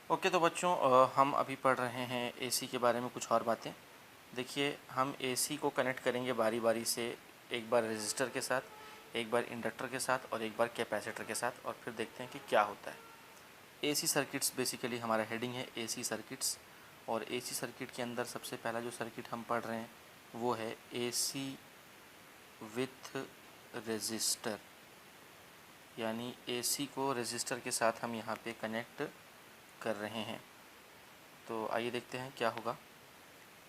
Okay तो बच्चों हम अभी पढ़ रहे हैं एसी के बारे में कुछ और बातें। देखिए हम एसी को कनेक्ट करेंगे बारी बारी से, एक बार रेजिस्टर के साथ, एक बार इंडक्टर के साथ और एक बार कैपेसिटर के साथ, और फिर देखते हैं कि क्या होता है। एसी सर्किट्स बेसिकली हमारा हेडिंग है एसी सर्किट्स। और एसी सर्किट के अंदर सबसे पहला जो सर्किट हम पढ़ रहे हैं वो है एसी विथ रेजिस्टर, यानी एसी को रेजिस्टर के साथ हम यहाँ पे कनेक्ट कर रहे हैं। तो आइए देखते हैं क्या होगा।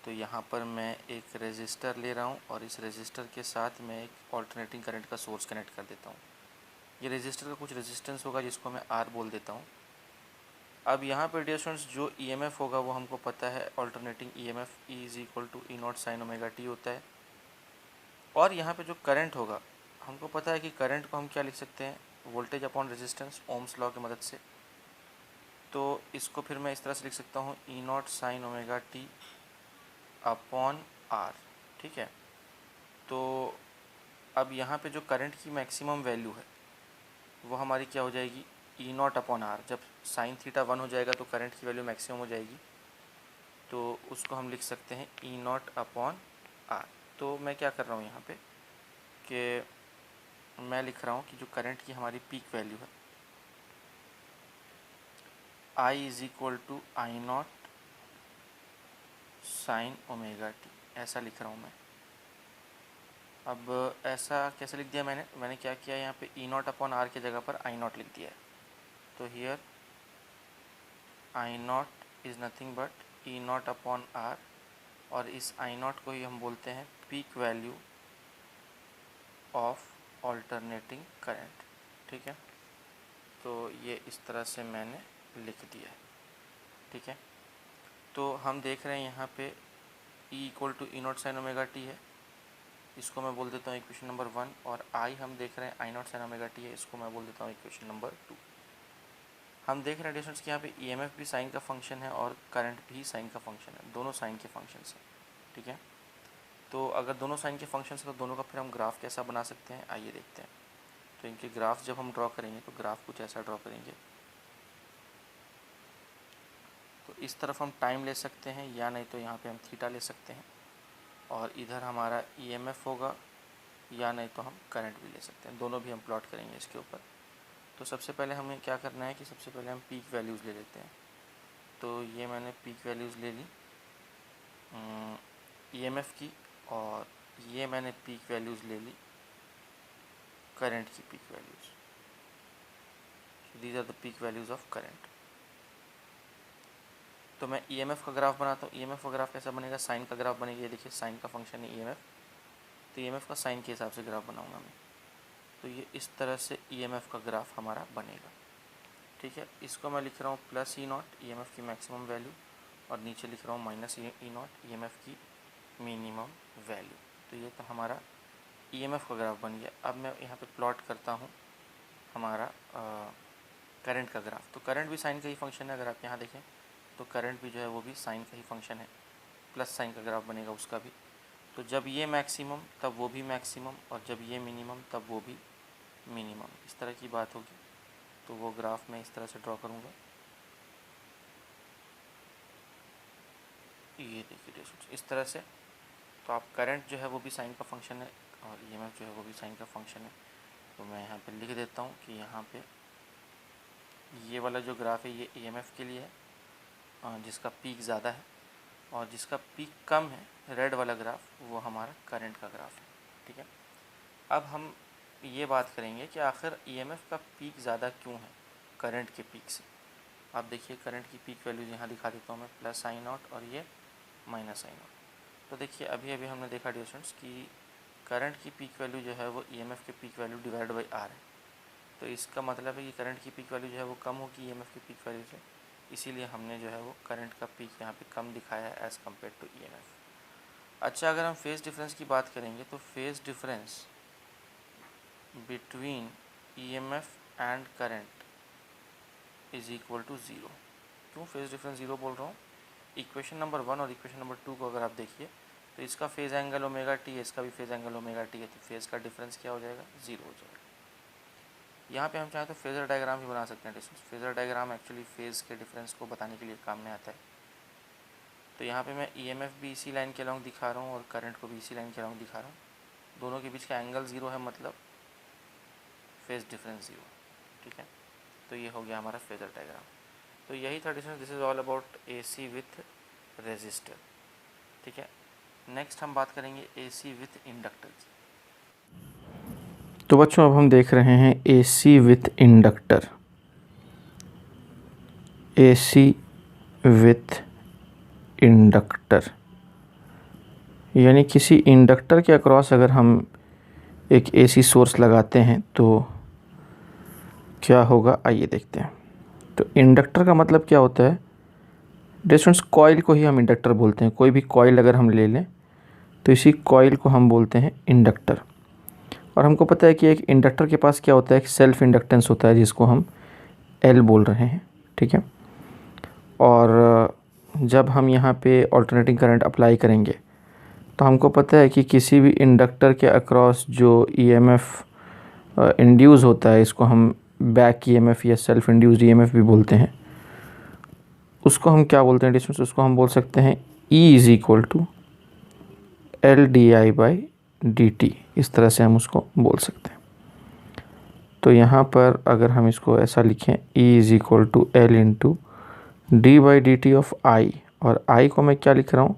तो यहाँ पर मैं एक रेजिस्टर ले रहा हूँ और इस रेजिस्टर के साथ मैं एक ऑल्टरनेटिंग करंट का सोर्स कनेक्ट कर देता हूँ। ये रेजिस्टर का कुछ रेजिस्टेंस होगा जिसको मैं आर बोल देता हूँ। अब यहाँ पर डियर स्टूडेंट्स जो ईएमएफ होगा वो हमको पता है, alternating EMF E is equal to E not sine omega T होता है। और यहाँ पे जो करंट होगा हमको पता है कि करंट को हम क्या लिख सकते हैं, voltage upon resistance, Ohm's law की मदद से। तो इसको फिर मैं इस तरह से लिख सकता हूँ E not sine omega T upon R. ठीक है, तो अब यहाँ पे जो करंट की मैक्सिमम वैल्यू है वो हमारी क्या हो जाएगी, ई नॉट अपॉन आर। जब साइन थीटा 1 हो जाएगा तो करंट की वैल्यू मैक्सिमम हो जाएगी, तो उसको हम लिख सकते हैं ई नॉट अपॉन आर। तो मैं क्या कर रहा हूँ यहाँ पे कि मैं लिख रहा हूँ कि जो करंट की हमारी पीक वैल्यू है I is equal to I not sine omega T, ऐसा लिख रहा हूँ मैं। अब ऐसा कैसे लिख दिया मैंने क्या किया, यहाँ पे ई नॉट अपॉन आर की जगह पर आई नॉट लिख दिया है। तो here I not is nothing but E not upon R, और इस आई नॉट को ही हम बोलते हैं peak value of alternating current. ठीक है, तो ये इस तरह से मैंने लिख दिया है। ठीक है, तो हम देख रहे हैं यहाँ पे E equal to E not sine omega T है, इसको मैं बोल देता हूँ इक्वेशन नंबर 1। और आई हम देख रहे हैं आई नॉट साइन ओमेगा टी है, इसको मैं बोल देता हूँ इक्वेशन नंबर 2। हम देख रहे हैं डिस्टेंस कि यहाँ पे ईएमएफ भी साइन का फंक्शन है और करंट भी साइन का फंक्शन है, दोनों साइन के फंक्शंस हैं। ठीक है, तो अगर दोनों साइन के फंक्शंस हैं तो दोनों का फिर हम ग्राफ कैसा बना सकते हैं, आइए देखते हैं। तो इनके ग्राफ जब हम ड्रॉ करेंगे तो ग्राफ कुछ ऐसा ड्रॉ करेंगे। तो इस तरफ हम टाइम ले सकते हैं, या नहीं तो यहाँ पे हम थीटा ले सकते हैं, और इधर हमारा ईएमएफ होगा, या नहीं तो हम करंट भी ले सकते हैं। दोनों भी हम प्लॉट करेंगे इसके ऊपर। तो सबसे पहले हमें क्या करना है कि सबसे पहले हम पीक वैल्यूज़ ले लेते हैं। तो ये मैंने पीक वैल्यूज़ ले ली ईएमएफ की, और ये मैंने पीक वैल्यूज़ ले ली करंट की peak values. These are the peak values of current. तो मैं ईएमएफ का ग्राफ बनाता हूँ। ईएमएफ का ग्राफ कैसा बनेगा, साइन का ग्राफ बनेगा। ये देखिए साइन का फंक्शन है ईएमएफ, तो ईएमएफ का साइन के हिसाब से ग्राफ बनाऊंगा मैं। तो ये इस तरह से ईएमएफ का ग्राफ हमारा बनेगा। ठीक है, इसको मैं लिख रहा हूँ प्लस ई नॉट ईएमएफ की मैक्सिमम वैल्यू, और नीचे लिख रहा हूँ माइनस ई नॉट ईएमएफ की मिनिमम वैल्यू। तो ये तो हमारा ईएमएफ का ग्राफ बन गया। अब मैं यहाँ पे प्लॉट करता हूँ हमारा करंट का ग्राफ। तो करंट भी साइन का ही फंक्शन है, अगर आप यहाँ देखें तो करंट भी जो है वो भी साइन का ही फंक्शन है, प्लस साइन का ग्राफ बनेगा उसका भी। तो जब ये मैक्सिमम तब वो भी मैक्सिमम, और जब ये मिनिमम तब वो भी मिनिमम, इस तरह की बात होगी। तो वो ग्राफ मैं इस तरह से ड्रॉ करूँगा। ये देखिए इस तरह से। तो आप करंट जो है वो भी साइन का फंक्शन है, और ईएमएफ जो है वो भी साइन का फंक्शन है। तो मैं यहाँ पे लिख देता हूँ कि यहाँ पे ये वाला जो ग्राफ है ये ईएमएफ के लिए है, जिसका पीक ज़्यादा है, और जिसका पीक कम है रेड वाला ग्राफ वो हमारा करंट का ग्राफ है। ठीक है, अब हम ये बात करेंगे कि आखिर ईएमएफ का पीक ज़्यादा क्यों है करंट के पीक से। आप देखिए करंट की पीक वैल्यू यहाँ दिखा देता हूँ मैं, प्लस आई नॉट और ये माइनस आई नॉट। तो देखिए अभी अभी हमने देखा डियर स्टूडेंट्स कि करंट की पीक वैल्यू जो है वो ईएमएफ के peak value divide by R है। तो इसका मतलब है कि करंट की पीक वैल्यू जो है वो कम होगी ईएमएफ की पीक वैल्यू से, इसीलिए हमने जो है वो करंट का पीक यहाँ पे कम दिखाया है एज़ कम्पेयर टू ईएमएफ। अच्छा, अगर हम फेज़ डिफरेंस की बात करेंगे तो phase difference between EMF and current is equal to zero. क्यों फेज़ डिफरेंस ज़ीरो बोल रहा हूँ, इक्वेशन नंबर 1 और इक्वेशन नंबर 2 को अगर आप देखिए तो इसका फेज़ एंगल ओमेगा टी है, इसका भी फेज़ एंगल ओमेगा टी है, तो फेज़ का डिफरेंस क्या हो जाएगा, ज़ीरो हो जाएगा। यहाँ पे हम चाहें तो फेज़र डायग्राम भी बना सकते हैं distance. Phasor diagram actually phase के डिफरेंस को बताने के लिए काम में आता है। तो यहाँ पे मैं EMF भी इसी लाइन के अलॉन्ग दिखा रहा हूँ और करंट को भी इसी लाइन के अलॉन्ग दिखा रहा हूँ। दोनों के बीच का एंगल 0 है, मतलब फेज़ डिफरेंस 0। ठीक है, तो ये हो गया हमारा फेज़र डायग्राम। तो यही था distance. This is all about AC with resistor. ठीक है, नेक्स्ट हम बात करेंगे AC विथ इंडक्टर। तो बच्चों अब हम देख रहे हैं AC with inductor. AC with inductor यानी किसी इंडक्टर के अक्रॉस अगर हम एक AC सोर्स लगाते हैं तो क्या होगा, आइए देखते हैं। तो इंडक्टर का मतलब क्या होता है डिस्टेंस, कॉइल को ही हम इंडक्टर बोलते हैं। कोई भी कॉइल अगर हम ले लें तो इसी कॉइल को हम बोलते हैं इंडक्टर। और हमको पता है कि एक इंडक्टर के पास क्या होता है, एक सेल्फ इंडक्टेंस होता है जिसको हम L बोल रहे हैं। ठीक है, और जब हम यहाँ पे ऑल्टरनेटिंग करंट अप्लाई करेंगे तो हमको पता है कि किसी भी इंडक्टर के अक्रॉस जो EMF इंड्यूस होता है, इसको हम बैक EMF या सेल्फ इंड्यूस्ड EMF भी बोलते हैं, उसको हम क्या बोलते हैं डिस्टेंस, उसको हम बोल सकते हैं E is equal to LdI/dt। इस तरह से हम उसको बोल सकते हैं। तो यहाँ पर अगर हम इसको ऐसा लिखें E is equal to L into d/dt of I, और I को मैं क्या लिख रहा हूँ,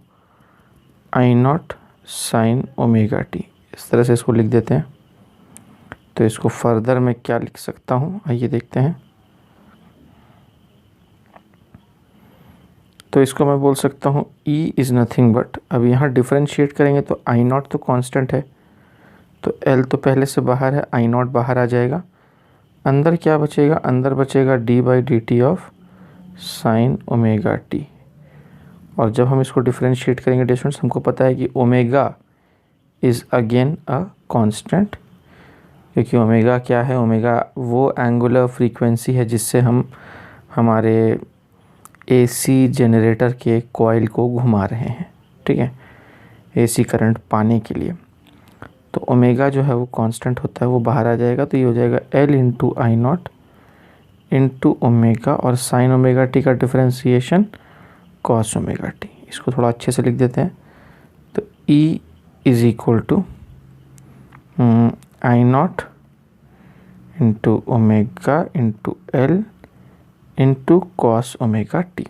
I0 sin ओमेगा t। इस तरह से इसको लिख देते हैं। तो इसको फर्दर मैं क्या लिख सकता हूँ, आइए देखते हैं। तो इसको मैं बोल सकता हूँ E इज़ नथिंग बट, अब यहाँ डिफरेंशिएट करेंगे तो I0 तो कांस्टेंट है, तो L तो पहले से बाहर है, I0 बाहर आ जाएगा। अंदर क्या बचेगा, अंदर बचेगा d/dt of sine omega t। और जब हम इसको डिफरेंशिएट करेंगे डिस्टेंस, हमको पता है कि omega is again a constant, क्योंकि ओमेगा क्या है, ओमेगा वो एंगुलर फ्रीक्वेंसी है जिससे हम हमारे AC जनरेटर के कॉइल को घुमा रहे हैं। ठीक है, AC करंट पाने के लिए। तो ओमेगा जो है वो कांस्टेंट होता है, वो बाहर आ जाएगा। तो ये हो जाएगा L into I0 into omega, और साइन ओमेगा टी का डिफरेंशिएशन कॉस ओमेगा टी। इसको थोड़ा अच्छे से लिख देते हैं। तो E is equal to I0 into omega into L into cos omega t.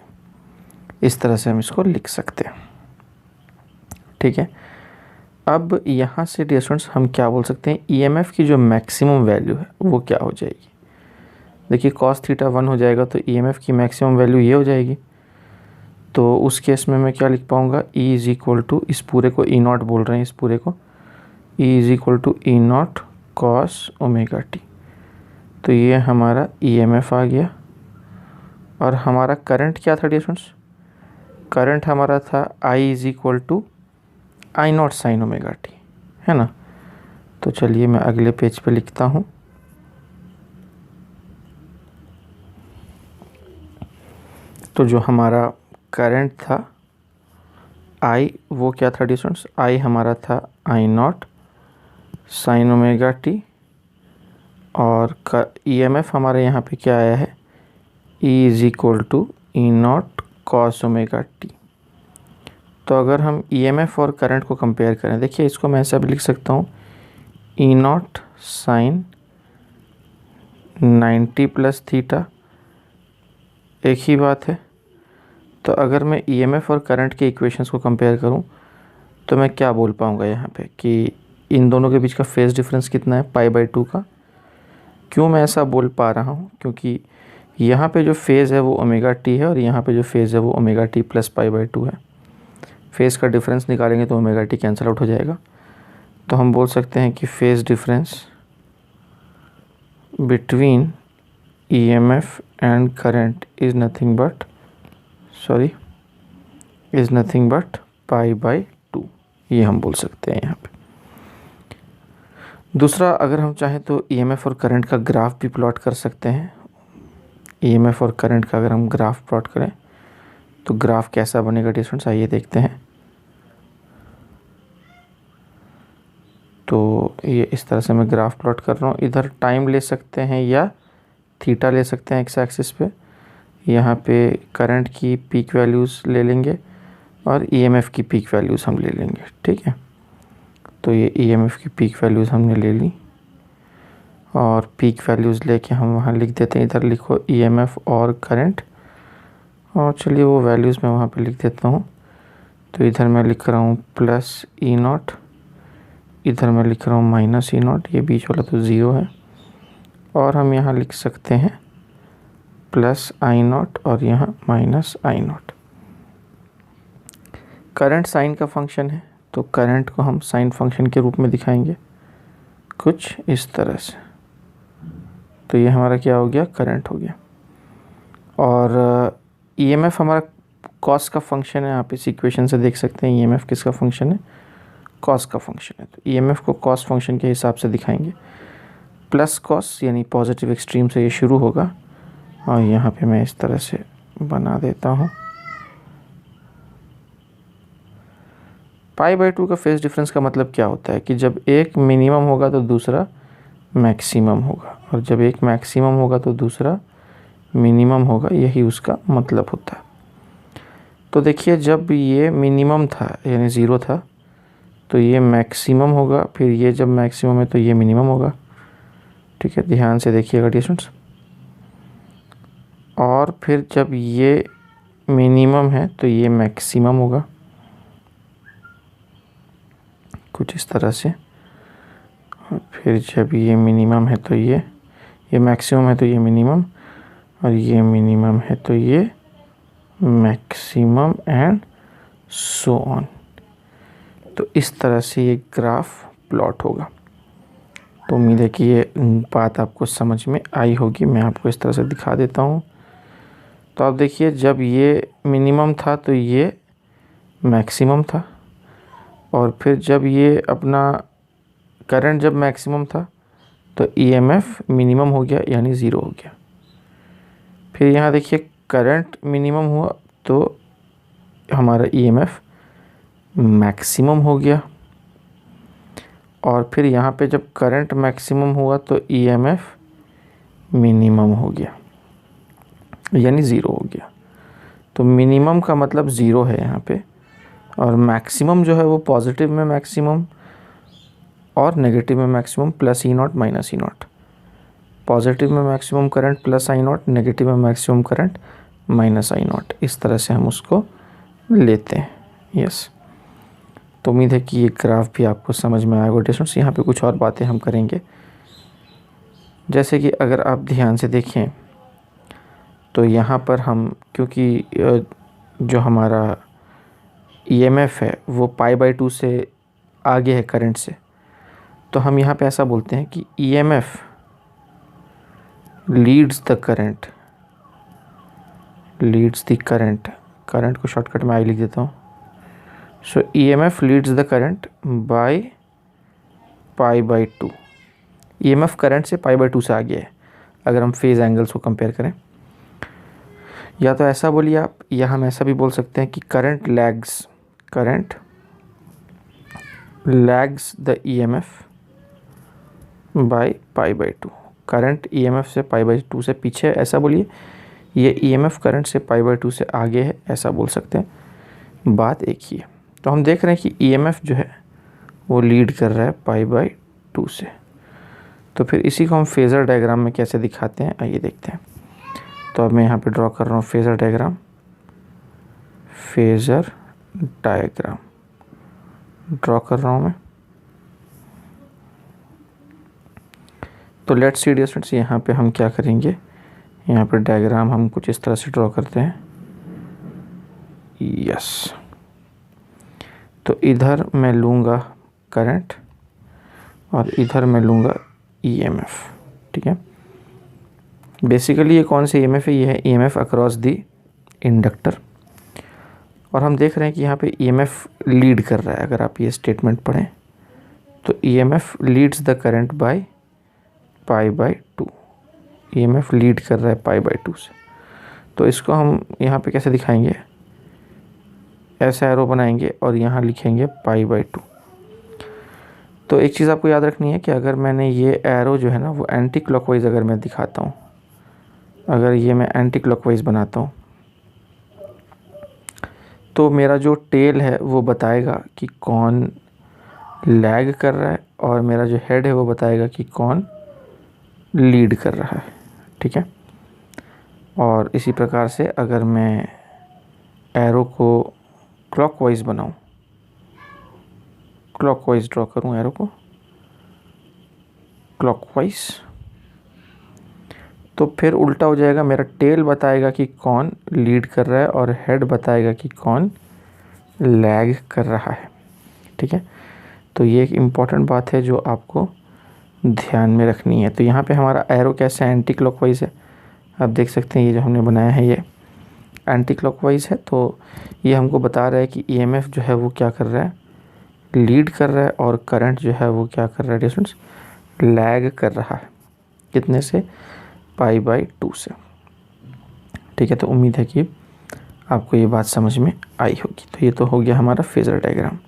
इस तरह से हम इसको लिख सकते हैं। ठीक है, अब यहाँ से डिस्टेंस हम क्या बोल सकते हैं, EMF की जो मैक्सिमम वैल्यू है वो क्या हो जाएगी। देखिए cos थीटा 1 हो जाएगा, तो EMF की मैक्सिमम वैल्यू ये हो जाएगी। तो उस केस में मैं क्या लिख पाऊँगा, E इज़ इक्वल टू, इस पूरे को E0 बोल रहे हैं, इस पूरे को E is equal to E0 cos omega t. तो ये हमारा EMF आ गया। और हमारा करंट क्या था डिस्टेंस, करंट हमारा था I is equal to I0 sine omega T, है ना। तो चलिए मैं अगले पेज पे लिखता हूँ। तो जो हमारा करंट था I, वो क्या था डिस्टेंस, I हमारा था I0 साइन ओमेगा टी, और EMF हमारे यहाँ पे क्या आया है, E is equal to E0 cos omega t. तो अगर हम EMF और करंट को कंपेयर करें, देखिए इसको मैं ऐसा भी लिख सकता हूँ E0 साइन 90 प्लस थीटा, एक ही बात है। तो अगर मैं EMF और करंट के इक्वेशंस को कंपेयर करूं तो मैं क्या बोल पाऊंगा यहाँ पे कि इन दोनों के बीच का फेज़ डिफरेंस कितना है, π/2 का। क्यों मैं ऐसा बोल पा रहा हूँ, क्योंकि यहाँ पे जो फेज़ है वो ओमेगा टी है, और यहाँ पे जो फेज़ है वो ओमेगा टी प्लस π/2 है। फेज़ का डिफरेंस निकालेंगे तो ओमेगा टी कैंसिल आउट हो जाएगा। तो हम बोल सकते हैं कि phase difference between EMF and current is nothing but π/2, ये हम बोल सकते हैं यहाँ पे। दूसरा, अगर हम चाहें तो EMF और करंट का ग्राफ भी प्लॉट कर सकते हैं। EMF और करंट का अगर हम ग्राफ प्लॉट करें तो ग्राफ कैसा बनेगा डिस्टेंस, आइए देखते हैं। तो ये इस तरह से मैं ग्राफ प्लॉट कर रहा हूँ। इधर टाइम ले सकते हैं या थीटा ले सकते हैं एक्स एक्सिस पे। यहाँ पे करंट की पीक वैल्यूज़ ले लेंगे और ईएमएफ की पीक वैल्यूज़ हम ले लेंगे, ठीक है। तो ये ईएमएफ की पीक वैल्यूज़ हमने ले ली और पीक वैल्यूज़ लेके हम वहाँ लिख देते हैं। इधर लिखो ईएमएफ और करंट, और चलिए वो वैल्यूज़ मैं वहाँ पे लिख देता हूँ। तो इधर मैं लिख रहा हूँ प्लस ई नॉट, इधर मैं लिख रहा हूँ माइनस ई नॉट, ये बीच वाला तो ज़ीरो है। और हम यहाँ लिख सकते हैं प्लस आई नॉट और यहाँ minus I naught. Current sine का फंक्शन है, तो करंट को हम साइन फंक्शन के रूप में दिखाएंगे कुछ इस तरह से। तो ये हमारा क्या हो गया, करंट हो गया। और ईएमएफ हमारा कॉस का फंक्शन है। आप इस इक्वेशन से देख सकते हैं ईएमएफ किसका फंक्शन है, कॉस का फंक्शन है। तो ईएमएफ को कॉस फंक्शन के हिसाब से दिखाएंगे। प्लस कॉस यानी पॉजिटिव एक्सट्रीम से ये शुरू होगा, और यहाँ पे मैं इस तरह से बना देता हूँ। π/2 का फेज डिफरेंस का मतलब क्या होता है कि जब एक मिनिमम होगा तो दूसरा मैक्सिमम होगा, और जब एक मैक्सिमम होगा तो दूसरा मिनिमम होगा, यही उसका मतलब होता है। तो देखिए जब ये मिनिमम था यानी ज़ीरो था तो ये मैक्सिमम होगा, फिर ये जब मैक्सिमम है तो ये मिनिमम होगा, ठीक है। ध्यान से देखिएगा स्टूडेंट्स। और फिर जब ये मिनिमम है तो ये मैक्सिमम होगा, कुछ इस तरह से। और फिर जब ये मिनिमम है तो ये मैक्सिमम है तो ये मिनिमम, और ये मिनिमम है तो ये मैक्सिमम, एंड सो ऑन। तो इस तरह से ये ग्राफ प्लॉट होगा। तो उम्मीद है कि ये बात आपको समझ में आई होगी। मैं आपको इस तरह से दिखा देता हूँ। तो आप देखिए जब ये मिनिमम था तो ये मैक्सिमम था, और फिर जब ये अपना करंट जब मैक्सिमम था तो ईएमएफ मिनिमम हो गया यानी ज़ीरो हो गया। फिर यहाँ देखिए करंट मिनिमम हुआ तो हमारा ईएमएफ मैक्सिमम हो गया, और फिर यहाँ पे जब करंट मैक्सिमम हुआ तो ईएमएफ मिनिमम हो गया यानी ज़ीरो हो गया। तो मिनिमम का मतलब ज़ीरो है यहाँ पे, और मैक्सिमम जो है वो पॉजिटिव में मैक्सिमम और नेगेटिव में maximum, plus E not minus E not. Positive में maximum current plus I not, negative में maximum current minus I not. इस तरह से हम उसको लेते हैं। यस, तो उम्मीद है कि ये ग्राफ भी आपको समझ में आएगा स्टूडेंट्स। यहाँ पे कुछ और बातें हम करेंगे, जैसे कि अगर आप ध्यान से देखें तो यहाँ पर हम, क्योंकि जो हमारा ईएमएफ है वो π/2 से आगे है करंट से, तो हम यहाँ पे ऐसा बोलते हैं कि EMF leads the current, current को शॉर्टकट में आई लिख देता हूँ। So EMF leads the current by π/2। EMF current से π/2 से आगे है अगर हम फेज़ एंगल्स को कंपेयर करें। या तो ऐसा बोलिए आप, या हम ऐसा भी बोल सकते हैं कि current lags the EMF by π/2। Current EMF से π/2 से पीछे है ऐसा बोलिए, ये ईएमएफ करंट से π/2 से आगे है ऐसा बोल सकते हैं। बात एक ही है। तो हम देख रहे हैं कि ईएमएफ जो है वो लीड कर रहा है π/2 से। तो फिर इसी को हम फेज़र डायग्राम में कैसे दिखाते हैं आइए देखते हैं। तो अब मैं यहाँ पे ड्रॉ कर रहा हूँ फेज़र डायग्राम ड्रॉ कर रहा हूँ मैं। तो लेट्स सी डियर स्टूडेंट्स, यहाँ पे हम क्या करेंगे, यहाँ पे डायग्राम हम कुछ इस तरह से ड्रॉ करते हैं। यस, तो इधर मैं लूँगा करंट और इधर मैं लूँगा ईएमएफ, ठीक है। बेसिकली ये कौन सा ईएमएफ है, ये है ईएमएफ अक्रॉस दी इंडक्टर। और हम देख रहे हैं कि यहाँ पे ईएमएफ लीड कर रहा है। अगर आप ये स्टेटमेंट पढ़ें तो EMF leads the current by π/2। EMF lead कर रहा है π/2 से। तो इसको हम यहाँ पे कैसे दिखाएंगे, ऐसा एरो बनाएंगे और यहाँ लिखेंगे π/2। तो एक चीज़ आपको याद रखनी है कि अगर मैंने ये एरो जो है ना वो एंटी क्लॉकवाइज अगर मैं दिखाता हूँ, अगर ये मैं एंटी क्लॉकवाइज बनाता हूँ तो मेरा जो टेल है वो बताएगा कि कौन लैग कर रहा है और मेरा जो हेड है वो बताएगा कि कौन लीड कर रहा है। ठीक है। और इसी प्रकार से अगर मैं एरो को क्लॉकवाइज बनाऊं, क्लॉकवाइज ड्रॉ करूं एरो को क्लॉकवाइज, तो फिर उल्टा हो जाएगा। मेरा टेल बताएगा कि कौन लीड कर रहा है और हेड बताएगा कि कौन लैग कर रहा है। ठीक है। तो ये एक इम्पॉर्टेंट बात है जो आपको ध्यान में रखनी है। तो यहाँ पे हमारा एरो कैसा है, एंटी क्लॉकवाइज है। आप देख सकते हैं ये जो हमने बनाया है ये एंटी क्लॉकवाइज है। तो ये हमको बता रहा है कि ईएमएफ जो है वो क्या कर रहा है, लीड कर रहा है, और करंट जो है वो क्या कर रहा है डिस्टेंस, लैग कर रहा है। कितने से, π/2 से। ठीक है। तो उम्मीद है कि आपको ये बात समझ में आई होगी। तो ये तो हो गया हमारा फेजर डायग्राम।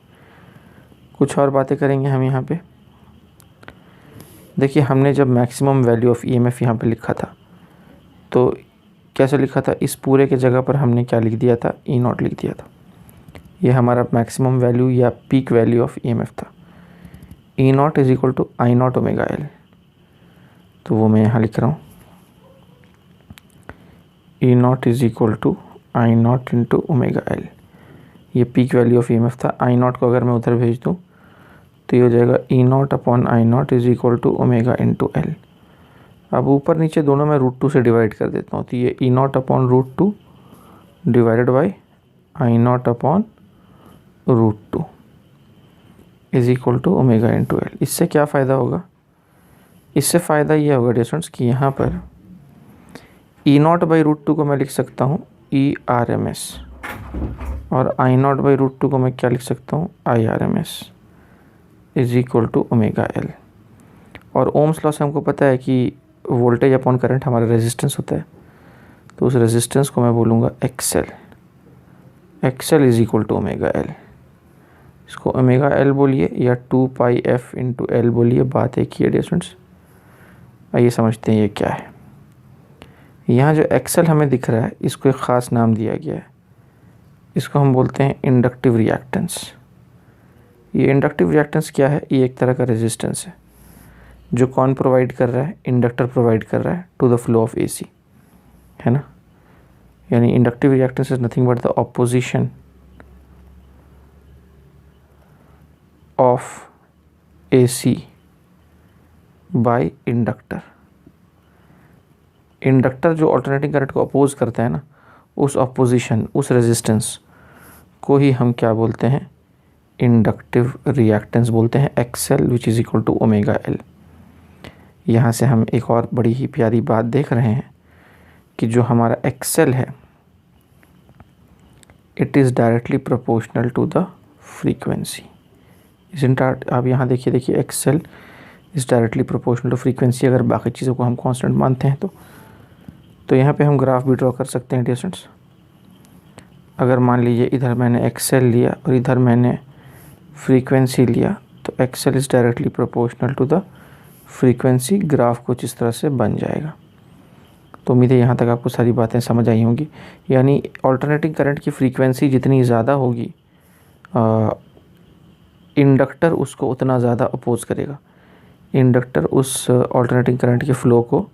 कुछ और बातें करेंगे हम यहाँ पे। देखिए हमने जब मैक्सिमम वैल्यू ऑफ ईएमएफ यहाँ पे लिखा था तो कैसे लिखा था, इस पूरे के जगह पर हमने क्या लिख दिया था, E0 लिख दिया था। ये हमारा मैक्सिमम वैल्यू या पीक वैल्यू ऑफ ईएमएफ था। E0 = I0 omega L। तो वो मैं यहाँ लिख रहा हूँ, E0 = I0 × ओमेगा L। ये पीक वैल्यू ऑफ ईएमएफ था। I0 को अगर मैं उधर भेज दूँ तो ये हो जाएगा E0/I0 = ओमेगा × L। अब ऊपर नीचे दोनों में √2 से डिवाइड कर देता हूँ। तो ये E0/√2 divided by I0/√2 = omega × L। इससे क्या फ़ायदा होगा, इससे फ़ायदा ये होगा डिस्टेंस कि यहाँ पर E0/√2 को मैं लिख सकता हूँ ERMS, और I0/√2 को मैं क्या लिख सकता हूँ, IRMS = ओमेगा L। और ओम्स लॉ से हमको पता है कि वोल्टेज अपॉन करंट हमारा रेजिस्टेंस होता है। तो उस रेजिस्टेंस को मैं बोलूँगा XL = ओमेगा L। इसको ओमेगा L बोलिए या 2πf × L बोलिए, बात एक ही है डिस्टेंस। आइए समझते हैं ये क्या है। यहाँ जो XL हमें दिख रहा है इसको एक ख़ास नाम दिया गया है। इसको हम बोलते हैं इंडक्टिव रिएक्टेंस। ये इंडक्टिव रिएक्टेंस क्या है, ये एक तरह का रेजिस्टेंस है जो कौन प्रोवाइड कर रहा है, इंडक्टर प्रोवाइड कर रहा है to the flow of AC, है ना। यानी inductive reactance is nothing but the opposition of AC by inductor. Inductor जो अल्टरनेटिंग करंट को अपोज करता है ना, उस अपोजिशन, उस रेजिस्टेंस को ही हम क्या बोलते हैं, इंडक्टिव रिएक्टेंस बोलते हैं। XL = omega L। यहाँ से हम एक और बड़ी ही प्यारी बात देख रहे हैं कि जो हमारा XL है it is directly proportional to the frequency. आप यहाँ देखिए XL is directly proportional to frequency. अगर बाकी चीज़ों को हम कांस्टेंट मानते हैं तो यहाँ पे हम ग्राफ भी ड्रॉ कर सकते हैं डिस्टेंस। अगर मान लीजिए इधर मैंने XL लिया और इधर मैंने फ्रीक्वेंसी लिया तो XL is directly proportional to the frequency. Graph कुछ इस तरह से बन जाएगा। तो उम्मीद है यहाँ तक आपको सारी बातें समझ आई होंगी। यानी अल्टरनेटिंग करंट की फ्रीक्वेंसी जितनी ज़्यादा होगी इंडक्टर उसको उतना ज़्यादा अपोज करेगा, इंडक्टर उस अल्टरनेटिंग करंट के फ़्लो को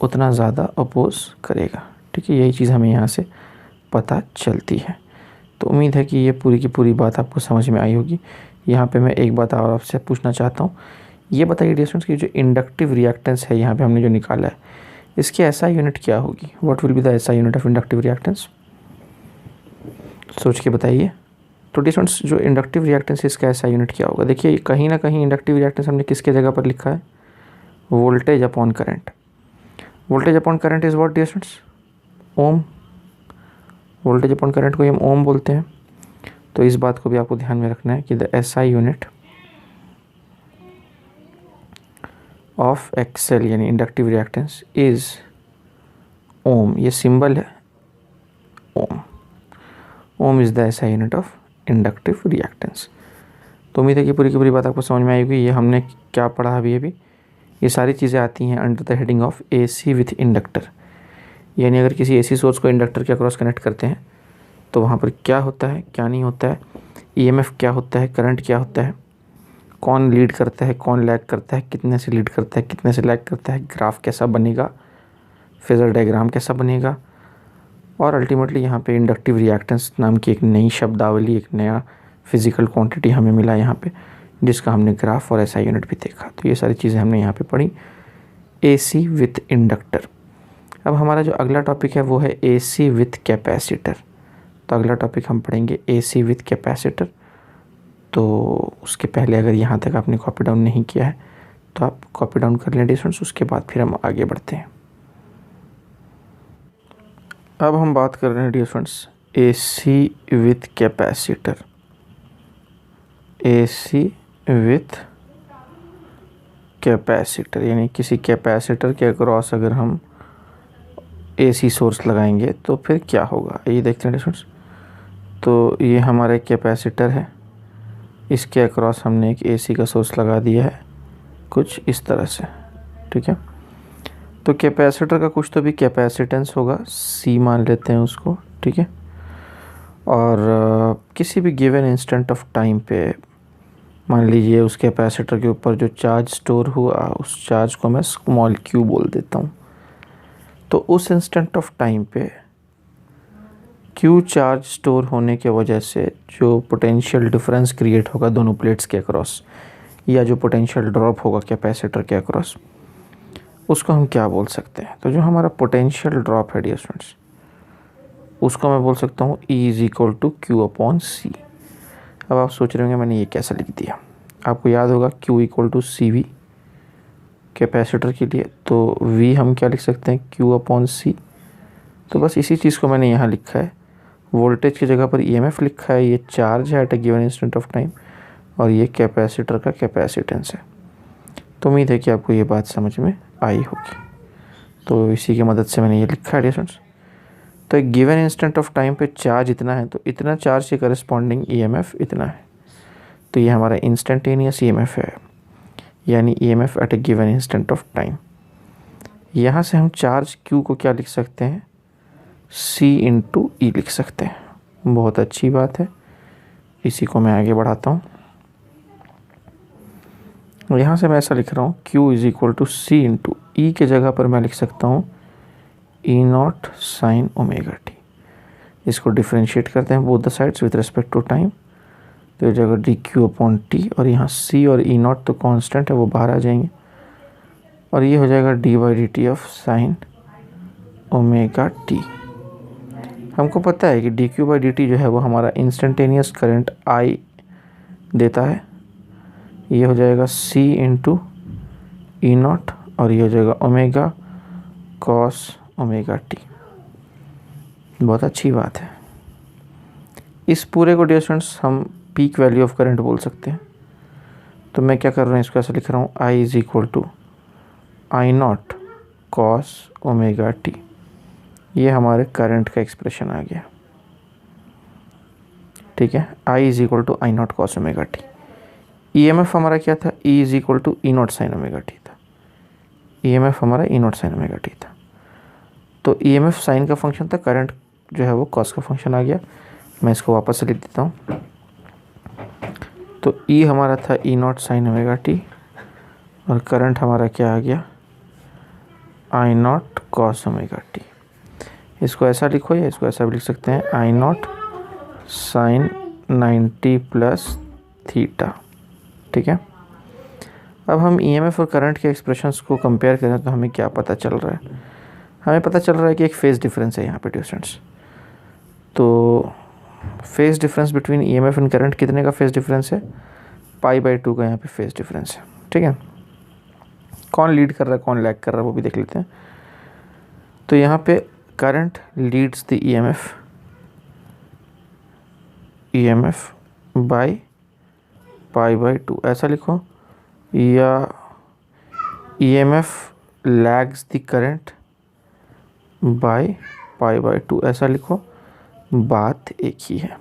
उतना ज़्यादा अपोज करेगा। ठीक है। यही चीज़ हमें यहाँ से पता चलती है। तो उम्मीद है कि ये पूरी की पूरी बात आपको समझ में आई होगी। यहाँ पे मैं एक बात और आपसे पूछना चाहता हूँ, ये बताइए डिस्टेंस की जो इंडक्टिव रिएक्टेंस है यहाँ पे हमने जो निकाला है इसकी SI यूनिट क्या होगी, what will be the SI unit of inductive reactance, सोच के बताइए। तो डिस्टेंस जो इंडक्टिव रिएक्टेंस है इसका SI यूनिट क्या होगा। देखिए कहीं ना कहीं इंडक्टिव रिएक्टेंस हमने किसके जगह पर लिखा है, voltage upon current. Voltage upon current is what distance, ohm. Voltage upon current को हम ओम बोलते हैं। तो इस बात को भी आपको ध्यान में रखना है कि the SI unit of XL यानी इंडक्टिव रिएक्टेंस इज़ ओम। ये सिंबल है ohm. Ohm is the SI unit of inductive reactance. तो उम्मीद है कि पूरी की पूरी बात आपको समझ में आएगी। ये हमने क्या पढ़ा अभी ये सारी चीज़ें आती हैं under the heading of AC with inductor. यानी अगर किसी AC सोर्स को इंडक्टर के अक्रॉस कनेक्ट करते हैं तो वहाँ पर क्या होता है, क्या नहीं होता है, EMF क्या होता है, करंट क्या होता है, कौन लीड करता है, कौन लैग करता है, कितने से लीड करता है, कितने से लैग करता है, ग्राफ कैसा बनेगा, फेजर डायग्राम कैसा बनेगा, और अल्टीमेटली यहाँ पे इंडक्टिव रिएक्टेंस नाम की एक नई शब्दावली, एक नया फिजिकल क्वांटिटी हमें मिला यहाँ पे, जिसका हमने ग्राफ और SI यूनिट भी देखा। तो ये सारी चीज़ें हमने यहाँ पे पढ़ी AC विथ इंडक्टर। अब हमारा जो अगला टॉपिक है वो है AC विथ कैपेसिटर। तो अगला टॉपिक हम पढ़ेंगे AC विथ कैपेसिटर। तो उसके पहले अगर यहाँ तक आपने कॉपी डाउन नहीं किया है तो आप कॉपी डाउन कर लें स्टूडेंट्स, उसके बाद फिर हम आगे बढ़ते हैं। अब हम बात कर रहे हैं dear students AC with capacitor. AC with capacitor यानी किसी कैपेसिटर के अक्रॉस अगर हम AC सोर्स लगाएंगे तो फिर क्या होगा, ये देखते हैं स्टूडेंट्स। तो ये हमारा एक कैपेसिटर है, इसके अक्रॉस हमने एक AC का सोर्स लगा दिया है कुछ इस तरह से, ठीक है। तो कैपेसिटर का कुछ तो भी कैपेसिटेंस होगा, C मान लेते हैं उसको, ठीक है। और किसी भी गिवन इंस्टेंट ऑफ टाइम पे मान लीजिए उस कैपेसिटर के ऊपर जो चार्ज स्टोर हुआ उस चार्ज को मैं स्मॉल q बोल देता हूँ। तो उस इंस्टेंट ऑफ टाइम पे q चार्ज स्टोर होने के वजह से जो पोटेंशियल डिफरेंस क्रिएट होगा दोनों प्लेट्स के अक्रॉस, या जो पोटेंशियल ड्रॉप होगा कैपेसिटर के अक्रॉस, उसको हम क्या बोल सकते हैं। तो जो हमारा पोटेंशियल ड्रॉप है डियर स्टूडेंट्स, उसको मैं बोल सकता हूँ E is equal to Q/C। अब आप सोच रहे होंगे मैंने ये कैसा लिख दिया। आपको याद होगा Q equal to CV capacitor के लिए, तो V हम क्या लिख सकते हैं Q/C। तो बस इसी चीज़ को मैंने यहाँ लिखा है, वोल्टेज की जगह पर EMF लिखा है, ये चार्ज है at a given instant of time, और ये कैपेसिटर का कैपेसिटेंस है। तो उम्मीद है कि आपको ये बात समझ में आई होगी। तो इसी की मदद से मैंने ये लिखा है डियर स्टूडेंट्स। तो एक गिवन इंस्टेंट ऑफ टाइम पे चार्ज इतना है, तो इतना चार्ज के करस्पॉन्डिंग EMF इतना है। तो ये हमारा इंस्टेंटेनियस EMF है, यानी EMF at a given instant of time. यहाँ से हम चार्ज Q को क्या लिख सकते हैं, C इंटू E लिख सकते हैं। बहुत अच्छी बात है, इसी को मैं आगे बढ़ाता हूँ। यहाँ से मैं ऐसा लिख रहा हूँ Q is equal to C into E के जगह पर मैं लिख सकता हूँ E0 साइन ओमेगा टी। इसको डिफ्रेंशिएट करते हैं both the sides with respect to time. तो ये जगह dQ/T, और यहाँ C और E0 तो कांस्टेंट है, वो बाहर आ जाएंगे, और ये हो जाएगा d/dt of sine omega T. हमको पता है कि dQ/dt जो है वो हमारा इंस्टेंटेनियस करंट I देता है। ये हो जाएगा C इंटू E0, और ये हो जाएगा ओमेगा कॉस ओमेगा टी। बहुत अच्छी बात है। इस पूरे को डियर स्टूडेंट्स हम पीक वैल्यू ऑफ करंट बोल सकते हैं। तो मैं क्या कर रहा हूँ, इसको ऐसा लिख रहा हूँ I is equal to I0 cos omega t. ये हमारे करंट का एक्सप्रेशन आ गया, ठीक है। I is equal to I0 cos omega t. EMF हमारा क्या था, E is equal to E0 sine omega t था। EMF हमारा E0 साइन ओमेगा टी था। तो EMF साइन का फंक्शन था, करंट जो है वो कॉस का फंक्शन आ गया। मैं इसको वापस से लिख देता हूँ। तो E हमारा था E0 साइन ओमेगा टी, और करंट हमारा क्या आ गया I0 कॉस ओमेगा टी। इसको ऐसा लिखो या इसको ऐसा भी लिख सकते हैं I0 साइन 90 प्लस थीटा, ठीक है। अब हम EMF और करंट के एक्सप्रेशंस को कंपेयर करें तो हमें क्या पता चल रहा है, हमें पता चल रहा है कि एक फेज़ डिफरेंस है यहाँ पे डिस्टेंस। तो phase difference between EMF and current कितने का फेज़ डिफरेंस है, π/2 का यहाँ पे फेज़ डिफरेंस है, ठीक है। कौन लीड कर रहा है कौन लैग कर रहा है वो भी देख लेते हैं। तो यहाँ पे current leads the EMF by π/2 ऐसा लिखो, या EMF lags the current by π/2 ऐसा लिखो, बात एक ही है।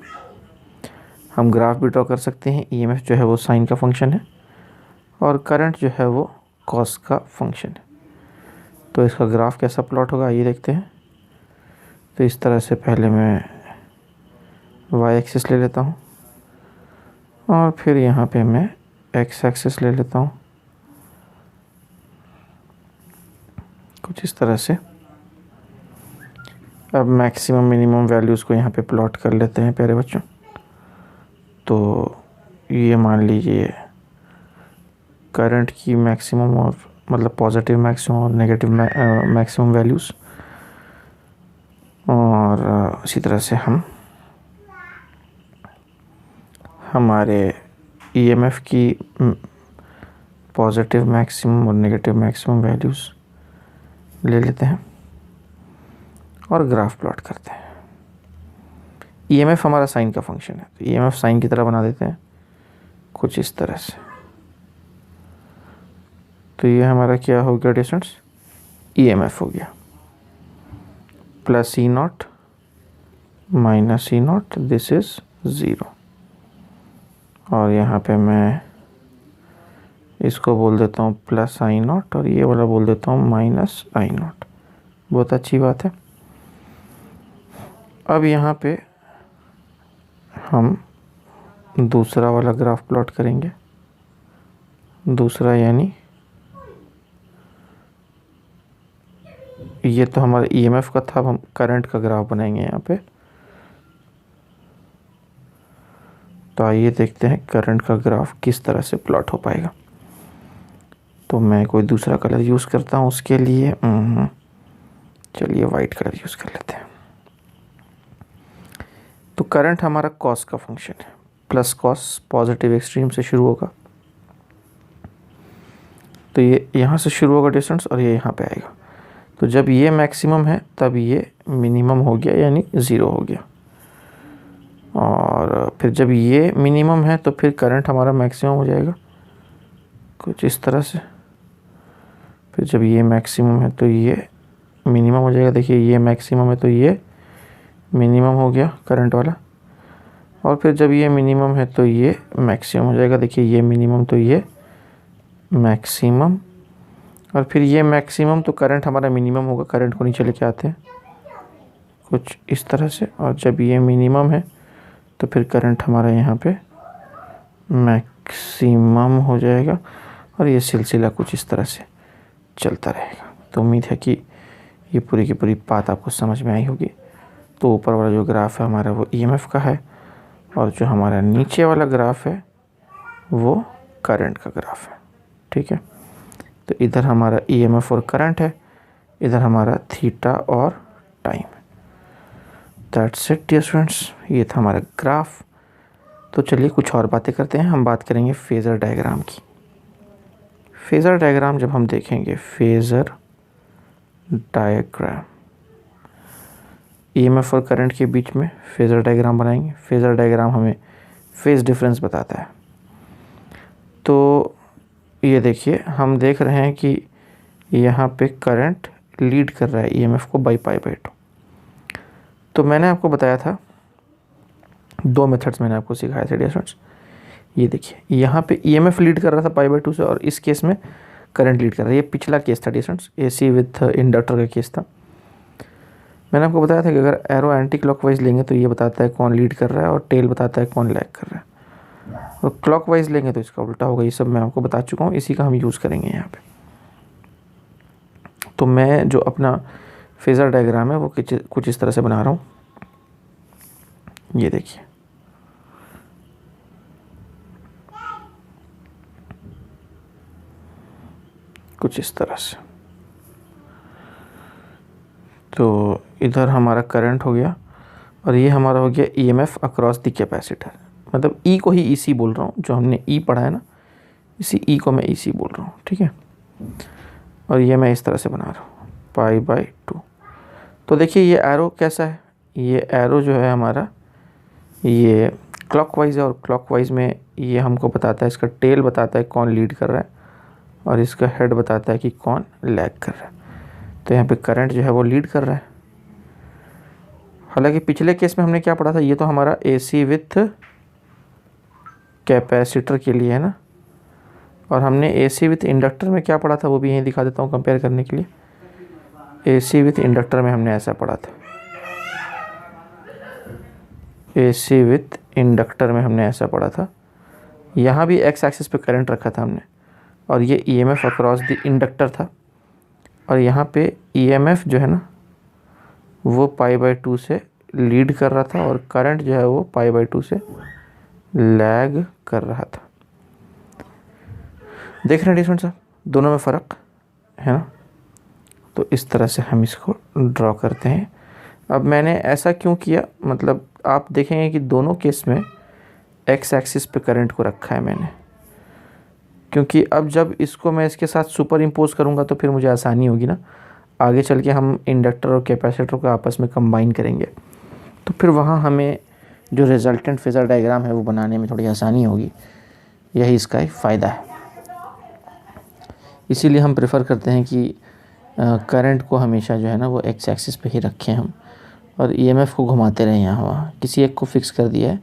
हम ग्राफ भी ड्रॉ कर सकते हैं। ईएमएफ जो है वो साइन का फंक्शन है और करंट जो है वो कॉस का फंक्शन है। तो इसका ग्राफ कैसा प्लॉट होगा ये देखते हैं। तो इस तरह से पहले मैं वाई एक्सिस ले लेता हूँ और फिर यहाँ पे मैं एक्स एक्सिस ले लेता हूँ, कुछ इस तरह से। अब मैक्सिमम मिनिमम वैल्यूज़ को यहाँ पे प्लॉट कर लेते हैं प्यारे बच्चों। तो ये मान लीजिए करंट की मैक्सिमम और मतलब पॉजिटिव मैक्सिमम और नेगेटिव मैक्सिमम वैल्यूज़, और इसी तरह से हम हमारे ईएमएफ की पॉजिटिव मैक्सिमम और नेगेटिव मैक्सिमम वैल्यूज़ ले लेते हैं और ग्राफ प्लॉट करते हैं। ईएमएफ हमारा साइन का फंक्शन है, तो ईएमएफ साइन की तरह बना देते हैं कुछ इस तरह से। तो ये हमारा क्या हो गया डिस्टेंस, ईएमएफ हो गया plus E not minus E not, this is 0। और यहाँ पे मैं इसको बोल देता हूँ प्लस आई नॉट और ये वाला बोल देता हूँ माइनस आई नॉट। बहुत अच्छी बात है। अब यहाँ पे हम दूसरा वाला ग्राफ प्लॉट करेंगे। दूसरा यानी ये तो हमारा ईएमएफ का था, अब हम करंट का ग्राफ बनाएंगे यहाँ पे। तो आइए देखते हैं करंट का ग्राफ किस तरह से प्लॉट हो पाएगा। तो मैं कोई दूसरा कलर यूज़ करता हूँ उसके लिए। चलिए वाइट कलर यूज़ कर लेते हैं। तो करंट हमारा कॉस का फंक्शन है, प्लस कॉस पॉजिटिव एक्सट्रीम से शुरू होगा। तो ये यहाँ से शुरू होगा डिस्टेंस और ये यहाँ पे आएगा। तो जब ये मैक्सिमम है तब ये मिनिमम हो गया यानी 0 हो गया। और फिर जब ये मिनिमम है तो फिर करंट हमारा मैक्सिमम हो जाएगा कुछ इस तरह से। फिर जब ये मैक्सिमम है तो ये मिनिमम हो जाएगा। देखिए ये मैक्सिमम है तो ये मिनिमम हो गया करंट वाला। और फिर जब ये मिनिमम है तो ये मैक्सिमम हो जाएगा। देखिए ये मिनिमम तो ये मैक्सिमम, और फिर ये मैक्सिमम तो करंट हमारा मिनिमम होगा। करंट को नीचे लेके आते हैं कुछ इस तरह से। और जब ये मिनिमम है तो फिर करंट हमारा यहाँ पे मैक्सिमम हो जाएगा और ये सिलसिला कुछ इस तरह से चलता रहेगा। तो उम्मीद है कि ये पूरी की पूरी बात आपको समझ में आई होगी। तो ऊपर वाला जो ग्राफ है हमारा वो ईएमएफ का है और जो हमारा नीचे वाला ग्राफ है वो करंट का ग्राफ है। ठीक है, तो इधर हमारा ईएमएफ और करंट है, इधर हमारा थीटा और टाइम है। दैट्स इट डियर स्टूडेंट्स, ये था हमारा ग्राफ। तो चलिए कुछ और बातें करते हैं। हम बात करेंगे फेज़र डायग्राम की। फेज़र डायग्राम जब हम देखेंगे, फेज़र डायग्राम ईएमएफ और करंट के बीच में फेज़र डायग्राम बनाएंगे। फेज़र डायग्राम हमें फेज़ डिफरेंस बताता है। तो ये देखिए हम देख रहे हैं कि यहाँ पे करंट लीड कर रहा है ईएमएफ को बाई पाई बाई 2। तो मैंने आपको बताया था 2 मेथड्स मैंने आपको सिखाए थे डियर स्टूडेंट्स। ये देखिए यहाँ पे ईएमएफ लीड कर रहा था पाई बाई 2 से और इस केस में करंट लीड कर रहा है। ये पिछला केस था dear students, AC with inductor का केस था। मैंने आपको बताया था कि अगर एरो एंटी क्लॉकवाइज लेंगे तो ये बताता है कौन लीड कर रहा है और टेल बताता है कौन लैग कर रहा है। और क्लॉकवाइज लेंगे तो इसका उल्टा होगा। ये सब मैं आपको बता चुका हूँ, इसी का हम यूज़ करेंगे यहाँ पे। तो मैं जो अपना फेज़र डायग्राम है वो कुछ इस तरह से बना रहा हूँ। ये देखिए, कुछ इस तरह से। तो इधर हमारा करंट हो गया और ये हमारा हो गया ईएमएफ अक्रॉस द कैपेसिटर। मतलब ई को ही ईसी बोल रहा हूँ, जो हमने ई पढ़ा है ना, इसी ई को मैं ईसी बोल रहा हूँ। ठीक है, और ये मैं इस तरह से बना रहा हूँ पाई बाई 2। तो देखिए ये एरो कैसा है, ये एरो जो है हमारा ये क्लॉकवाइज है और क्लॉकवाइज में ये हमको बताता है, इसका टेल बताता है कौन लीड कर रहा है और इसका हेड बताता है कि कौन लैग कर रहा है। तो यहाँ पे करंट जो है वो लीड कर रहा है। हालांकि पिछले केस में हमने क्या पढ़ा था, ये तो हमारा एसी विथ कैपेसिटर के लिए है ना, और हमने एसी विथ इंडक्टर में क्या पढ़ा था वो भी यहीं दिखा देता हूँ कंपेयर करने के लिए। एसी विथ इंडक्टर में हमने ऐसा पढ़ा था, एसी विथ इंडक्टर में हमने ऐसा पढ़ा था। यहाँ भी एक्स एक्सिस पे करंट रखा था हमने, और ये ईएमएफ अक्रॉस द इंडक्टर था, और यहाँ पे ईएमएफ जो है ना वो π/2 से लीड कर रहा था, और करंट जो है वो π/2 से लैग कर रहा था। देख रहे हैं स्टूडेंट्स साहब, दोनों में फ़र्क है ना। तो इस तरह से हम इसको ड्रॉ करते हैं। अब मैंने ऐसा क्यों किया, मतलब आप देखेंगे कि दोनों केस में एक्स एक्सिस पे करंट को रखा है मैंने, क्योंकि अब जब इसको मैं इसके साथ सुपर इम्पोज करूँगा तो फिर मुझे आसानी होगी ना, आगे चल के हम इंडक्टर और कैपेसिटर को आपस में कंबाइन करेंगे, तो फिर वहाँ हमें जो रिजल्टेंट फेज़र डायग्राम है वो बनाने में थोड़ी आसानी होगी। यही इसका एक फ़ायदा है। इसीलिए हम प्रेफर करते हैं कि करंट को हमेशा जो है ना वो एक्स एक्सिस पे ही रखें हम, और ईएमएफ को घुमाते रहें यहाँ वहाँ। किसी एक को फिक्स कर दिया है,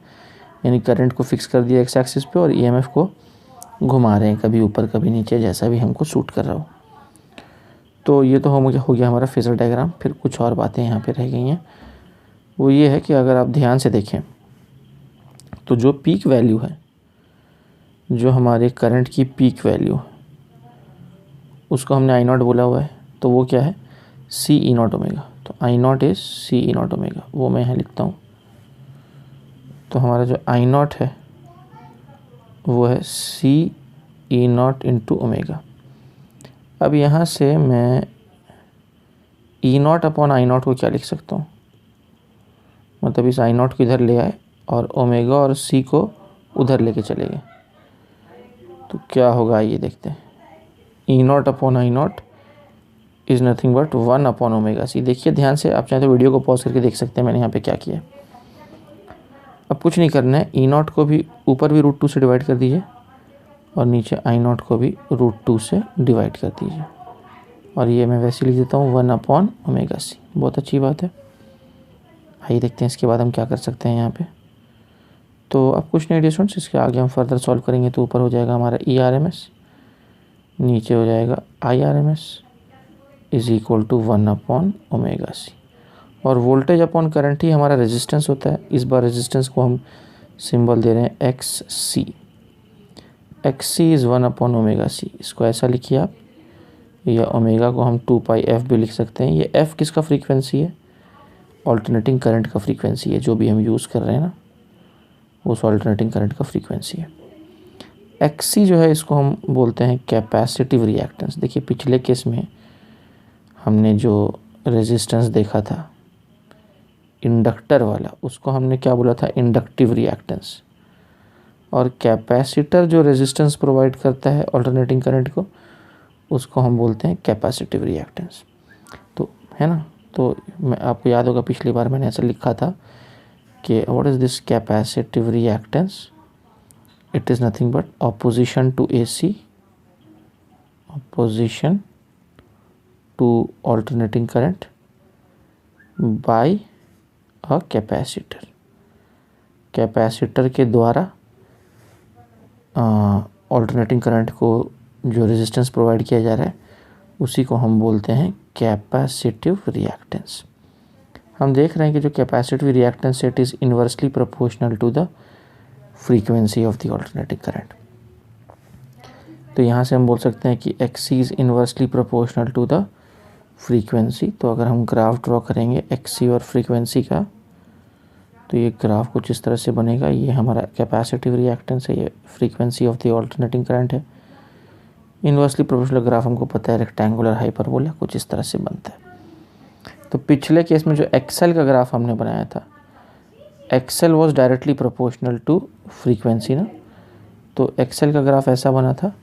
यानी करंट को फिक्स कर दिया एक्स एक्सिस पे, और ईएमएफ को घुमा रहे हैं कभी ऊपर कभी नीचे, जैसा भी हमको सूट कर रहा हो। तो ये तो हो गया हमारा फेज़र डायग्राम। फिर कुछ और बातें यहाँ पे रह गई हैं, वो ये है कि अगर आप ध्यान से देखें तो जो पीक वैल्यू है, जो हमारे करंट की पीक वैल्यू है, उसको हमने आई नॉट बोला हुआ है, तो वो क्या है, सी ई नॉट ओमेगा। तो I not is C E not omega, वो मैं यहाँ लिखता हूँ। तो हमारा जो आई नॉट है वो है सी ई नॉट इंटू ओमेगा। अब यहाँ से मैं ई नॉट अपॉन आई नॉट को क्या लिख सकता हूँ, मतलब इस आई नॉट को इधर ले आए और ओमेगा और सी को उधर लेके चले गए, तो क्या होगा ये देखते हैं। E not upon I not is nothing but 1 upon omega C. देखिए ध्यान से, आप चाहें तो वीडियो को पॉज करके देख सकते हैं मैंने यहाँ पे क्या किया। अब कुछ नहीं करना है, ई नॉट को भी ऊपर भी √2 से डिवाइड कर दीजिए, और नीचे आई नॉट को भी √2 से डिवाइड कर दीजिए, और ये मैं वैसे लिख देता हूँ 1 अपॉन ओमेगा सी। बहुत अच्छी बात है। आइए देखते हैं इसके बाद हम क्या कर सकते हैं यहाँ पे। तो अब कुछ नहीं स्टूडेंट्स, इसके आगे हम फर्दर सॉल्व करेंगे तो ऊपर हो जाएगा हमारा ERMS, नीचे हो जाएगा IRMS is equal to 1 upon omega C, और वोल्टेज अपॉन करंट ही हमारा रेजिस्टेंस होता है। इस बार रेजिस्टेंस को हम सिंबल दे रहे हैं XC। XC is 1 upon omega C. इसको ऐसा लिखिए आप, या ओमेगा को हम 2πf भी लिख सकते हैं। ये f किसका फ्रीक्वेंसी है, ऑल्टरनेटिंग करंट का फ्रीक्वेंसी है, जो भी हम यूज़ कर रहे हैं ना उस ऑल्टरनेटिंग करंट का फ्रीक्वेंसी है। XC जो है इसको हम बोलते हैं कैपेसिटिव रिएक्टेंस। देखिए पिछले केस में हमने जो रेजिस्टेंस देखा था इंडक्टर वाला, उसको हमने क्या बोला था, इंडक्टिव रिएक्टेंस, और कैपेसिटर जो रेजिस्टेंस प्रोवाइड करता है ऑल्टरनेटिंग करंट को, उसको हम बोलते हैं कैपेसिटिव रिएक्टेंस। तो है ना, तो मैं आपको याद होगा पिछली बार मैंने ऐसा लिखा था कि what is this capacitive reactance, it is nothing but opposition to AC, opposition to alternating current by a capacitor. Capacitor के द्वारा ऑल्टरनेटिंग करंट को जो रेजिस्टेंस प्रोवाइड किया जा रहा है उसी को हम बोलते हैं कैपेसिटिव रिएक्टेंस। हम देख रहे हैं कि जो capacitive reactance it is inversely proportional to the frequency of the alternating current. तो यहाँ से हम बोल सकते हैं कि XC is inversely proportional to the frequency. तो अगर हम ग्राफ ड्रॉ करेंगे XC और फ्रीक्वेंसी का, तो ये ग्राफ कुछ इस तरह से बनेगा। ये हमारा कैपेसिटिव रिएक्टेंस है, ये frequency of the alternating current है। इन्वर्सली प्रोपोर्शनल ग्राफ हमको पता है रेक्टेंगुलर हाइपरबोला कुछ इस तरह से बनता है। तो पिछले केस में जो XL का ग्राफ हमने बनाया था, XL was directly proportional to frequency ना, तो XL का ग्राफ ऐसा बना था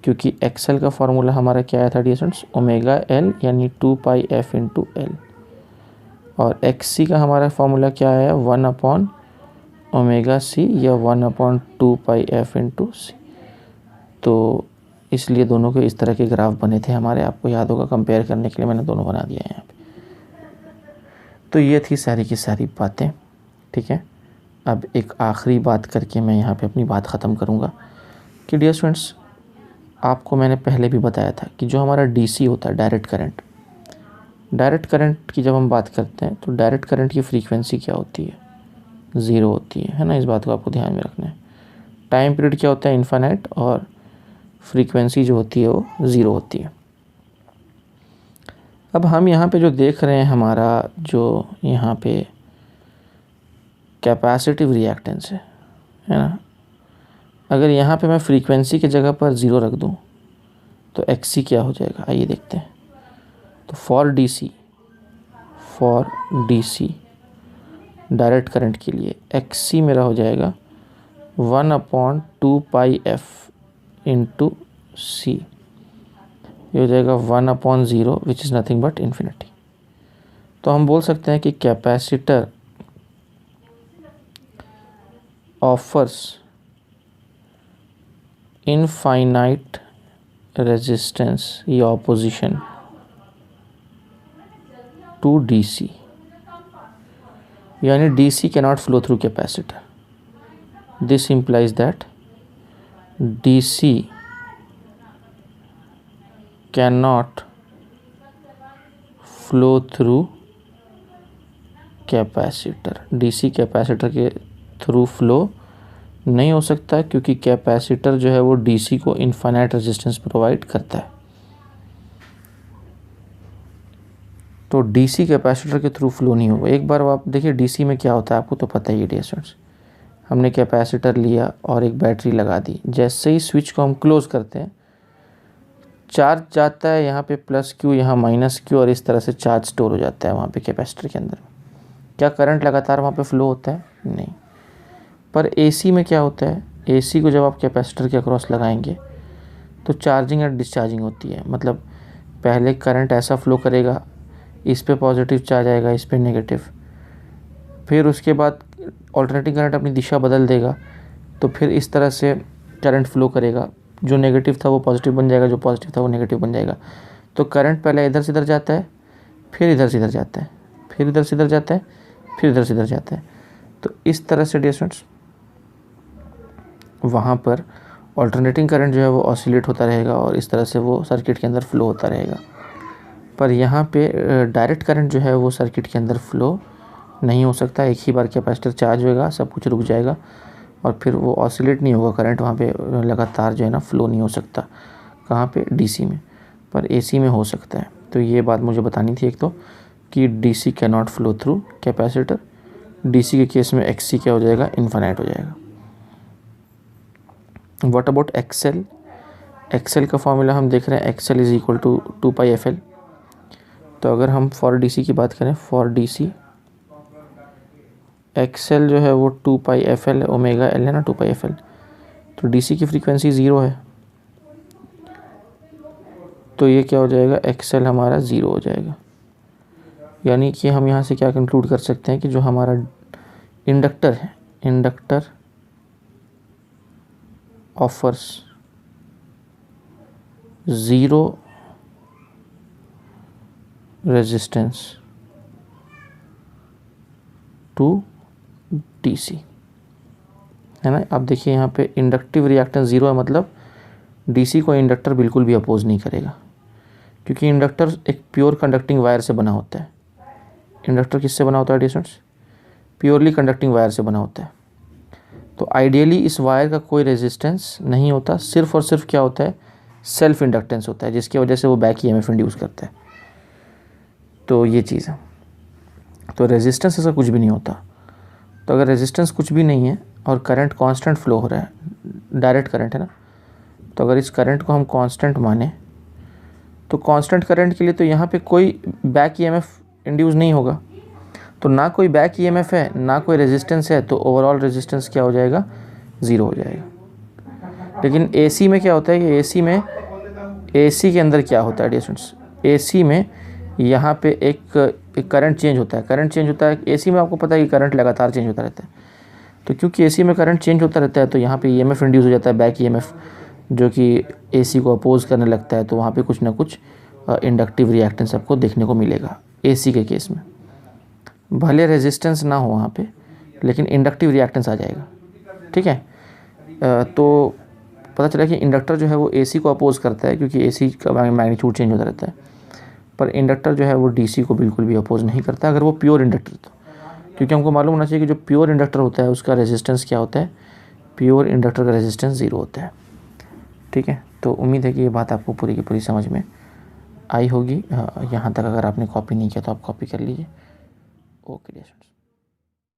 क्योंकि XL का फार्मूला हमारा क्या आया था डियर स्टूडेंट्स, ओमेगा L यानी 2πf इंटू L, और XC का हमारा फार्मूला क्या आया, 1 अपॉन ओमेगा C या 1 अपॉन 2πf इंटू C। तो इसलिए दोनों के इस तरह के ग्राफ बने थे हमारे, आपको याद होगा, कंपेयर करने के लिए मैंने दोनों बना दिया है यहाँ पे। तो ये थी सारी की सारी बातें, ठीक है। अब एक आखिरी बात करके मैं यहाँ पे अपनी बात ख़त्म करूँगा कि डियर स्टूडेंट्स, आपको मैंने पहले भी बताया था कि जो हमारा डीसी होता है, डायरेक्ट करंट की जब हम बात करते हैं तो डायरेक्ट करंट की फ्रीक्वेंसी क्या होती है? 0 होती है ना। इस बात को आपको ध्यान में रखना है। टाइम पीरियड क्या होता है? इनफाइनाइट, और फ्रीक्वेंसी जो होती है वो 0 होती है। अब हम यहाँ पे जो देख रहे हैं, हमारा जो यहाँ पे कैपेसिटिव रिएक्टेंस है ना, अगर यहाँ पे मैं फ्रीक्वेंसी की जगह पर 0 रख दूँ तो XC क्या हो जाएगा? आइए देखते हैं। तो फॉर DC डायरेक्ट करंट के लिए XC मेरा हो जाएगा 1/2πf इंटू C। ये हो जाएगा 1/0 which is nothing but infinity. तो हम बोल सकते हैं कि कैपेसिटर ऑफर्स इनफाइनाइट रेजिस्टेंस या ऑपोजिशन टू DC, यानी DC cannot flow through capacitor. This implies that DC cannot flow through capacitor. DC capacitor के थ्रू फ्लो नहीं हो सकता क्योंकि कैपेसिटर जो है वो DC को इनफाइनाइट रेजिस्टेंस प्रोवाइड करता है। तो DC कैपेसिटर के थ्रू फ्लो नहीं होगा। एक बार आप देखिए DC में क्या होता है, आपको तो पता ही है डियर स्टूडेंट्स। हमने कैपेसिटर लिया और एक बैटरी लगा दी, जैसे ही स्विच को हम क्लोज़ करते हैं चार्ज जाता है यहाँ पे +Q, यहाँ -Q, और इस तरह से चार्ज स्टोर हो जाता है वहाँ पे कैपेसिटर के अंदर। क्या करंट लगातार वहाँ पे फ्लो होता है? नहीं। पर AC में क्या होता है? AC को जब आप कैपेसिटर के अक्रॉस लगाएंगे तो चार्जिंग एंड डिस्चार्जिंग होती है। मतलब पहले करंट ऐसा फ्लो करेगा, इस पे पॉजिटिव चार्ज आएगा, इस पे नेगेटिव, फिर उसके बाद ऑल्टरनेटिंग करंट अपनी दिशा बदल देगा, तो फिर इस तरह से करंट फ्लो करेगा। जो नेगेटिव था वो पॉजिटिव बन जाएगा, जो पॉजिटिव था वो नेगेटिव बन जाएगा। तो करंट पहले इधर से इधर जाता है, फिर इधर से इधर जाता है, फिर इधर से इधर जाता है, फिर इधर से इधर जाता है। तो इस तरह से डियर स्टूडेंट्स वहाँ पर ऑल्टरनेटिंग करंट जो है वो ऑसिलेट होता रहेगा और इस तरह से वो सर्किट के अंदर फ्लो होता रहेगा। पर यहाँ पे डायरेक्ट करंट जो है वो सर्किट के अंदर फ्लो नहीं हो सकता। एक ही बार कैपेसिटर चार्ज होगा, सब कुछ रुक जाएगा और फिर वो ऑसिलेट नहीं होगा करंट, वहाँ पे लगातार जो है ना फ्लो नहीं हो सकता। कहाँ पे? DC में। पर AC में हो सकता है। तो ये बात मुझे बतानी थी एक तो, कि DC can not flow through capacitor. DC के केस में XC क्या हो जाएगा? इनफाइनाइट हो जाएगा। What about XL? XL का फॉर्मूला हम देख रहे हैं, XL is equal to 2πfL। तो अगर हम फॉर DC की बात करें, फॉर DC XL जो है वो 2πfL ओमेगा L है ना, 2πfL। तो DC की फ्रीक्वेंसी 0 है, तो ये क्या हो जाएगा? XL हमारा 0 हो जाएगा। यानी कि हम यहाँ से क्या कंक्लूड कर सकते हैं कि जो हमारा इंडक्टर है, inductor offers 0 resistance to DC, है ना। अब देखिए यहाँ पे इंडक्टिव रिएक्टेंस 0 है, मतलब DC को इंडक्टर बिल्कुल भी अपोज नहीं करेगा, क्योंकि इंडक्टर एक प्योर कंडक्टिंग वायर से बना होता है। इंडक्टर किससे बना होता है डिस्टेंस? प्योरली कंडक्टिंग वायर से बना होता है। तो आइडियली इस वायर का कोई रेजिस्टेंस नहीं होता, सिर्फ और सिर्फ क्या होता है? सेल्फ इंडक्टेंस होता है, जिसकी वजह से वो बैक EMF इंड्यूस करता है। तो ये चीज़ है। तो रेजिस्टेंस ऐसा कुछ भी नहीं होता। तो अगर रेजिस्टेंस कुछ भी नहीं है और करंट कांस्टेंट फ्लो हो रहा है, डायरेक्ट करंट है ना, तो अगर इस करंट को हम कांस्टेंट माने तो कांस्टेंट करंट के लिए तो यहाँ पे कोई बैक EMF इंड्यूस नहीं होगा। तो ना कोई बैक EMF है, ना कोई रेजिस्टेंस है, तो ओवरऑल रेजिस्टेंस क्या हो जाएगा? 0 हो जाएगा। लेकिन AC में क्या होता है कि AC के अंदर क्या होता है डियर स्टूडेंट्स? AC में यहाँ पे एक करंट चेंज होता है। करंट चेंज होता है AC में, आपको पता है कि करंट लगातार चेंज होता रहता है। तो क्योंकि AC में करंट चेंज होता रहता है तो यहाँ पे EMF इंड्यूस हो जाता है, बैक EMF, जो कि AC को अपोज करने लगता है। तो वहाँ पे कुछ ना कुछ इंडक्टिव रिएक्टेंस आपको देखने को मिलेगा AC के केस में। भले रेजिस्टेंस ना हो वहाँ पे, लेकिन इंडक्टिव रिएक्टेंस आ जाएगा। ठीक है, तो पता चला कि इंडक्टर जो है वो एसी को अपोज करता है, क्योंकि एसी का मैग्नीट्यूड चेंज होता रहता है, पर इंडक्टर जो है वो डीसी को बिल्कुल भी अपोज नहीं करता अगर वो प्योर इंडक्टर तो। क्योंकि हमको मालूम होना चाहिए कि जो प्योर इंडक्टर होता है उसका रेजिस्टेंस क्या होता है, प्योर इंडक्टर का रेजिस्टेंस 0 होता है। ठीक है, तो उम्मीद है कि ये बात आपको पूरी की पूरी समझ में आई होगी। यहाँ तक अगर आपने कॉपी नहीं किया तो आप कॉपी कर लीजिए। Okay dear students.